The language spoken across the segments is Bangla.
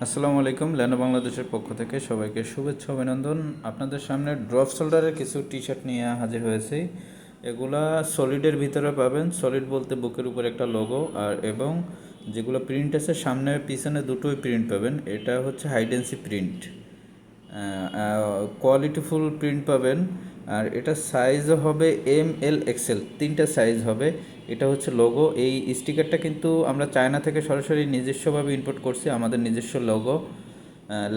আসসালামু আলাইকুম। ল্যানো বাংলাদেশের পক্ষ থেকে সবাইকে শুভেচ্ছা অভিনন্দন। আপনাদের সামনে ড্রপ শোল্ডারের কিছু টি শার্ট নিয়ে হাজির হয়েছি। এগুলা সলিডের ভিতরে পাবেন। সলিড বলতে বুকের উপর একটা লোগো এবং যেগুলো প্রিন্ট আছে সামনে পিছনে দুটোই প্রিন্ট পাবেন। এটা হচ্ছে হাইডেন্সি প্রিন্ট, কোয়ালিটিফুল প্রিন্ট পাবেন। আর এটা সাইজ হবে ML XL, তিনটা সাইজ হবে। এটা হচ্ছে লোগো। এই স্টিকারটা কিন্তু আমরা চায়না থেকে সরাসরি নিজস্বভাবে ইম্পোর্ট করছি, আমাদের নিজস্ব লোগো,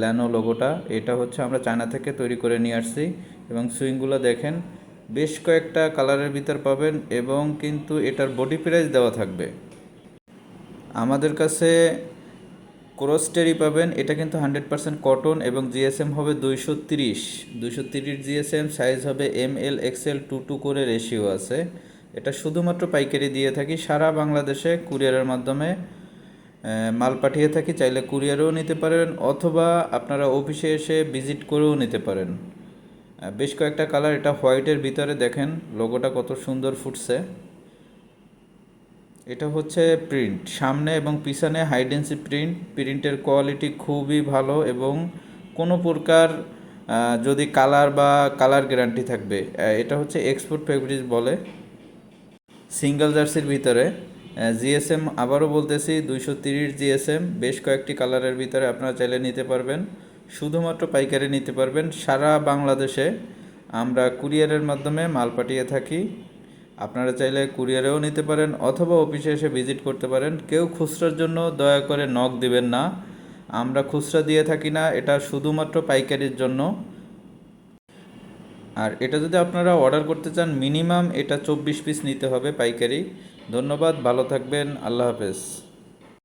ল্যানো লোগোটা। এটা হচ্ছে আমরা চায়না থেকে তৈরি করে নিয়ে আসছি। এবং সুইংগুলো দেখেন, বেশ কয়েকটা কালারের ভিতর পাবেন এবং কিন্তু এটার বডি প্রাইস দেওয়া থাকবে। আমাদের কাছে ক্রসটেরি পাবেন। এটা কিন্তু 100% কটন এবং জিএসএম হবে 230 জিএসএম। সাইজ হবে ML XL, 2:2 করে রেশিও আছে। এটা শুধুমাত্র পাইকারি দিয়ে থাকি, সারা বাংলাদেশে কুরিয়ারের মাধ্যমে মাল পাঠিয়ে থাকি। চাইলে কুরিয়ারেও নিতে পারেন অথবা আপনারা অফিসে এসে ভিজিট করেও নিতে পারেন। বেশ কয়েকটা কালার। এটা হোয়াইটের ভিতরে দেখেন লোগোটা কত সুন্দর ফুটছে। এটা হচ্ছে প্রিন্ট, সামনে এবং পিছনে হাইডেন্সি প্রিন্ট। প্রিন্টের কোয়ালিটি খুবই ভালো এবং কোনো প্রকার যদি কালার গ্যারান্টি থাকবে। এটা হচ্ছে এক্সপোর্ট ফেব্রিক্স বলে। সিঙ্গেল জার্সির ভিতরে জিএসএম, আবারও বলতেছি 230 জিএসএম। বেশ কয়েকটি কালারের ভিতরে আপনারা চাইলে নিতে পারবেন। শুধুমাত্র পাইকারি নিতে পারবেন। সারা বাংলাদেশে আমরা কুরিয়ারের মাধ্যমে মাল পাঠিয়ে থাকি। আপনারা চাইলে কুরিয়ারেও নিতে পারেন অথবা অফিসে এসে ভিজিট করতে পারেন। কেউ খুচরার জন্য দয়া করে নক দিবেন না, আমরা খুচরা দিয়ে থাকি না, এটা শুধুমাত্র পাইকারির জন্য। আর এটা যদি আপনারা অর্ডার করতে চান মিনিমাম এটা 24 পিস নিতে হবে পাইকারি। ধন্যবাদ, ভালো থাকবেন, আল্লাহ হাফেজ।